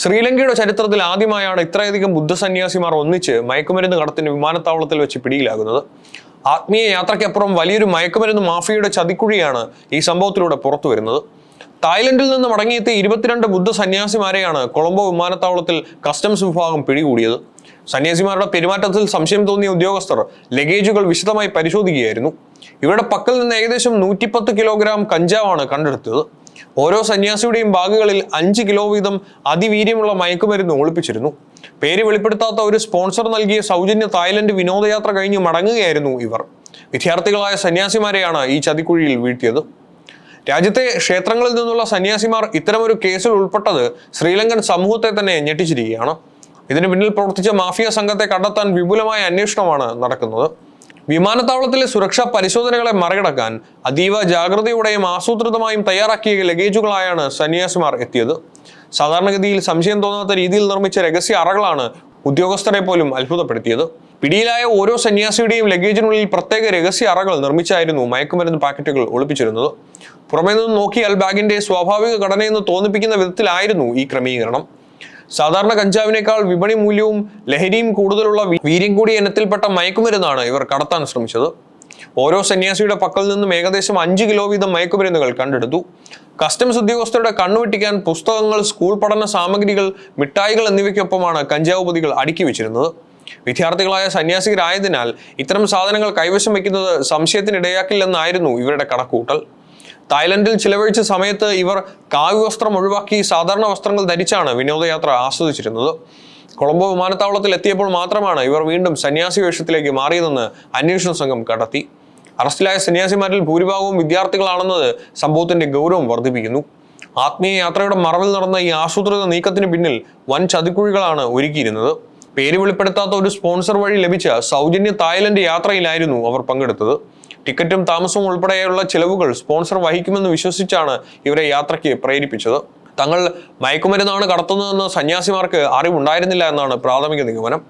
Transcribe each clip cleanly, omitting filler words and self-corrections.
ശ്രീലങ്കയുടെ ചരിത്രത്തിൽ ആദ്യമായാണ് ഇത്രയധികം ബുദ്ധസന്യാസിമാർ ഒന്നിച്ച് മയക്കുമരുന്ന് കടത്തിന് വിമാനത്താവളത്തിൽ വെച്ച് പിടിയിലാകുന്നത്. ആത്മീയ യാത്രയ്ക്കപ്പുറം വലിയൊരു മയക്കുമരുന്ന് മാഫിയയുടെ ചതിക്കുഴിയാണ് ഈ സംഭവത്തിലൂടെ പുറത്തു വരുന്നത്. തായ്ലൻഡിൽ നിന്ന് മടങ്ങിയെത്തിയ 22 ബുദ്ധ സന്യാസിമാരെയാണ് കൊളംബോ വിമാനത്താവളത്തിൽ കസ്റ്റംസ് വിഭാഗം പിടികൂടിയത്. സന്യാസിമാരുടെ പെരുമാറ്റത്തിൽ സംശയം തോന്നിയ ഉദ്യോഗസ്ഥർ ലഗേജുകൾ വിശദമായി പരിശോധിക്കുകയായിരുന്നു. ഇവരുടെ പക്കൽ നിന്ന് ഏകദേശം 110 കിലോഗ്രാം കഞ്ചാവാണ് കണ്ടെടുത്തത്. ഓരോ സന്യാസിയുടെയും ബാഗുകളിൽ 5 കിലോ വീതം അതിവീര്യമുള്ള മയക്കുമരുന്ന് ഒളിപ്പിച്ചിരുന്നു. പേര് വെളിപ്പെടുത്താത്ത ഒരു സ്പോൺസർ നൽകിയ സൗജന്യ തായ്ലൻഡ് വിനോദയാത്ര കഴിഞ്ഞ് മടങ്ങുകയായിരുന്നു ഇവർ. വിദ്യാർത്ഥികളായ സന്യാസിമാരെയാണ് ഈ ചതിക്കുഴിയിൽ വീഴ്ത്തിയത്. രാജ്യത്തെ ക്ഷേത്രങ്ങളിൽ നിന്നുള്ള സന്യാസിമാർ ഇത്തരമൊരു കേസിൽ ഉൾപ്പെട്ടത് ശ്രീലങ്കൻ സമൂഹത്തെ തന്നെ ഞെട്ടിച്ചിരിക്കുകയാണ്. ഇതിന് പിന്നിൽ പ്രവർത്തിച്ച മാഫിയ സംഘത്തെ കണ്ടെത്താൻ വിപുലമായ അന്വേഷണമാണ് നടക്കുന്നത്. വിമാനത്താവളത്തിലെ സുരക്ഷാ പരിശോധനകളെ മറികടക്കാൻ അതീവ ജാഗ്രതയോടെയും ആസൂത്രിതമായും തയ്യാറാക്കിയ ലഗേജുകളായാണ് സന്യാസിമാർ എത്തിയത്. സാധാരണഗതിയിൽ സംശയം തോന്നാത്ത രീതിയിൽ നിർമ്മിച്ച രഹസ്യ അറകളാണ് ഉദ്യോഗസ്ഥരെ പോലും അത്ഭുതപ്പെടുത്തിയത്. പിടിയിലായ ഓരോ സന്യാസിയുടെയും ലഗേജിനുള്ളിൽ പ്രത്യേക രഹസ്യ അറകൾ നിർമ്മിച്ചായിരുന്നു മയക്കുമരുന്ന് പാക്കറ്റുകൾ ഒളിപ്പിച്ചിരുന്നത്. പുറമേ നിന്ന് നോക്കിയാൽ ബാഗിന്റെ സ്വാഭാവിക ഘടനയെന്ന് തോന്നിപ്പിക്കുന്ന വിധത്തിലായിരുന്നു ഈ ക്രമീകരണം. സാധാരണ കഞ്ചാവിനേക്കാൾ വിപണി മൂല്യവും ലഹരിയും കൂടുതലുള്ള വീര്യം കൂടിയ ഇനത്തിൽപ്പെട്ട മയക്കുമരുന്നാണ് ഇവർ കടത്താൻ ശ്രമിച്ചത്. ഓരോ സന്യാസിയുടെ പക്കൽ നിന്നും ഏകദേശം 5 കിലോ വീതം മയക്കുമരുന്നുകൾ കണ്ടെടുത്തു. കസ്റ്റംസ് ഉദ്യോഗസ്ഥരുടെ കണ്ണുവെട്ടിക്കാൻ പുസ്തകങ്ങൾ, സ്കൂൾ പഠന സാമഗ്രികൾ, മിഠായികൾ എന്നിവയ്ക്കൊപ്പമാണ് കഞ്ചാവ് പൊതികൾ അടുക്കി വെച്ചിരുന്നത്. വിദ്യാർത്ഥികളായ സന്യാസികരായതിനാൽ ഇത്തരം സാധനങ്ങൾ കൈവശം വയ്ക്കുന്നത് സംശയത്തിനിടയാക്കില്ലെന്നായിരുന്നു ഇവരുടെ കണക്കുകൂട്ടൽ. തായ്ലൻഡിൽ ചിലവഴിച്ച സമയത്ത് ഇവർ കാവ്യ വസ്ത്രം ഒഴിവാക്കി സാധാരണ വസ്ത്രങ്ങൾ ധരിച്ചാണ് വിനോദയാത്ര ആസ്വദിച്ചിരുന്നത്. കൊളംബോ വിമാനത്താവളത്തിൽ എത്തിയപ്പോൾ മാത്രമാണ് ഇവർ വീണ്ടും സന്യാസി വേഷത്തിലേക്ക് മാറിയതെന്ന് അന്വേഷണ സംഘം കണ്ടെത്തി. അറസ്റ്റിലായ സന്യാസിമാരിൽ ഭൂരിഭാഗവും വിദ്യാർത്ഥികളാണെന്നത് സംഭവത്തിന്റെ ഗൗരവം വർദ്ധിപ്പിക്കുന്നു. ആത്മീയ യാത്രയുടെ മറവിൽ നടന്ന ഈ ആസൂത്രിത നീക്കത്തിന് പിന്നിൽ വൻ ചതിക്കുഴികളാണ് ഒരുക്കിയിരുന്നത്. പേര് വെളിപ്പെടുത്താത്ത ഒരു സ്പോൺസർ വഴി ലഭിച്ച സൗജന്യ തായ്ലൻഡ് യാത്രയിലായിരുന്നു അവർ പങ്കെടുത്തത്. ടിക്കറ്റും താമസവും ഉൾപ്പെടെയുള്ള ചിലവുകൾ സ്പോൺസർ വഹിക്കുമെന്ന് വിശ്വസിച്ചാണ് ഇവരെ യാത്രയ്ക്ക് പ്രേരിപ്പിച്ചത്. തങ്ങൾ മയക്കുമരുന്നാണ് കടത്തുന്നതെന്ന് സന്യാസിമാർക്ക് അറിവുണ്ടായിരുന്നില്ല എന്നാണ് പ്രാഥമിക നിഗമനം.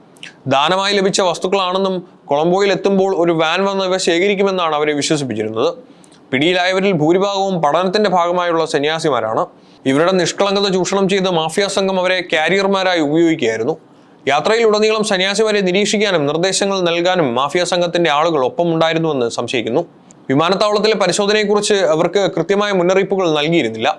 ദാനമായി ലഭിച്ച വസ്തുക്കളാണെന്നും കൊളംബോയിൽ എത്തുമ്പോൾ ഒരു വാൻ വന്ന് ഇവ ശേഖരിക്കുമെന്നാണ് അവരെ വിശ്വസിപ്പിച്ചിരുന്നത്. പിടിയിലായവരിൽ ഭൂരിഭാഗവും പഠനത്തിന്റെ ഭാഗമായുള്ള സന്യാസിമാരാണ്. ഇവരുടെ നിഷ്കളങ്കത ചൂഷണം ചെയ്ത് മാഫിയ സംഘം അവരെ കാരിയർമാരായി ഉപയോഗിക്കുകയായിരുന്നു. യാത്രയിലുടനീളം സന്യാസിമാരെ നിരീക്ഷിക്കാനും നിർദ്ദേശങ്ങൾ നൽകാനും മാഫിയ സംഘത്തിന്റെ ആളുകൾ ഒപ്പമുണ്ടായിരുന്നുവെന്ന് സംശയിക്കുന്നു. വിമാനത്താവളത്തിലെ പരിശോധനയെക്കുറിച്ച് അവർക്ക് കൃത്യമായ മുന്നറിയിപ്പുകൾ നൽകിയിരുന്നില്ല.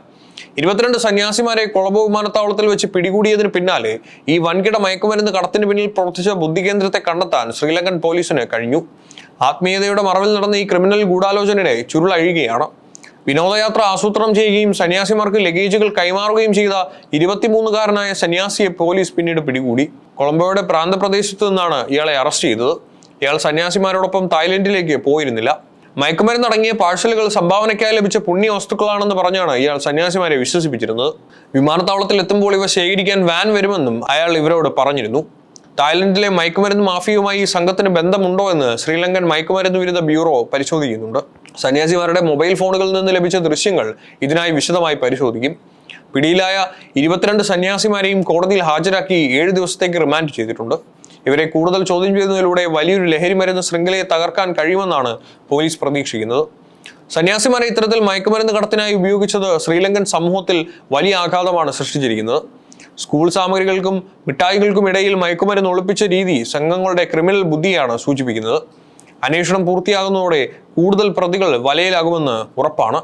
22 സന്യാസിമാരെ കൊളംബോ വിമാനത്താവളത്തിൽ വെച്ച് പിടികൂടിയതിന് പിന്നാലെ ഈ വൻകിട മയക്കുമരുന്ന് കടത്തിന് പിന്നിൽ പ്രവർത്തിച്ച ബുദ്ധികേന്ദ്രത്തെ കണ്ടെത്താൻ ശ്രീലങ്കൻ പോലീസിന് കഴിഞ്ഞു. ആത്മീയതയുടെ മറവിൽ നടന്ന ഈ ക്രിമിനൽ ഗൂഢാലോചനയുടെ ചുരുളഴിയുകയാണ്. വിനോദയാത്ര ആസൂത്രണം ചെയ്യുകയും സന്യാസിമാർക്ക് ലഗേജുകൾ കൈമാറുകയും ചെയ്ത 23-കാരനായ സന്യാസിയെ പോലീസ് പിന്നീട് പിടികൂടി. കൊളംബോയുടെ പ്രാന്തപ്രദേശത്ത് നിന്നാണ് ഇയാളെ അറസ്റ്റ് ചെയ്തത്. ഇയാൾ സന്യാസിമാരോടൊപ്പം തായ്ലൻഡിലേക്ക് പോയിരുന്നില്ല. മയക്കുമരുന്നടങ്ങിയ പാഴ്സലുകൾ സംഭാവനയ്ക്കായി ലഭിച്ച പുണ്യ വസ്തുക്കളാണെന്ന് പറഞ്ഞാണ് ഇയാൾ സന്യാസിമാരെ വിശ്വസിപ്പിച്ചിരുന്നത്. വിമാനത്താവളത്തിൽ എത്തുമ്പോൾ ഇവ ശേഖരിക്കാൻ വാൻ വരുമെന്നും അയാൾ ഇവരോട് പറഞ്ഞിരുന്നു. തായ്ലൻഡിലെ മയക്കുമരുന്ന് മാഫിയയുമായി ഈ സംഘത്തിന് ബന്ധമുണ്ടോ എന്ന് ശ്രീലങ്കൻ മയക്കുമരുന്ന് വിരുദ്ധ ബ്യൂറോ പരിശോധിക്കുന്നുണ്ട്. സന്യാസിമാരുടെ മൊബൈൽ ഫോണുകളിൽ നിന്ന് ലഭിച്ച ദൃശ്യങ്ങൾ ഇതിനായി വിശദമായി പരിശോധിക്കും. പിടിയിലായ 22 സന്യാസിമാരെയും കോടതിയിൽ ഹാജരാക്കി 7 ദിവസത്തേക്ക് റിമാൻഡ് ചെയ്തിട്ടുണ്ട്. ഇവരെ കൂടുതൽ ചോദ്യം ചെയ്യുന്നതിലൂടെ വലിയൊരു ലഹരി മരുന്ന് ശൃംഖലയെ തകർക്കാൻ കഴിയുമെന്നാണ് പോലീസ് പ്രതീക്ഷിക്കുന്നത്. സന്യാസിമാരെ ഇത്തരത്തിൽ മയക്കുമരുന്ന് കടത്തിനായി ഉപയോഗിച്ചത് ശ്രീലങ്കൻ സമൂഹത്തിൽ വലിയ ആഘാതമാണ് സൃഷ്ടിച്ചിരിക്കുന്നത്. സ്കൂൾ സാമഗ്രികൾക്കും മിഠായികൾക്കും ഇടയിൽ മയക്കുമരുന്ന് ഒളിപ്പിച്ച രീതി സംഘങ്ങളുടെ ക്രിമിനൽ ബുദ്ധിയാണ് സൂചിപ്പിക്കുന്നത്. അന്വേഷണം പൂർത്തിയാകുന്നതോടെ കൂടുതൽ പ്രതികൾ വലയിലാകുമെന്ന് ഉറപ്പാണ്.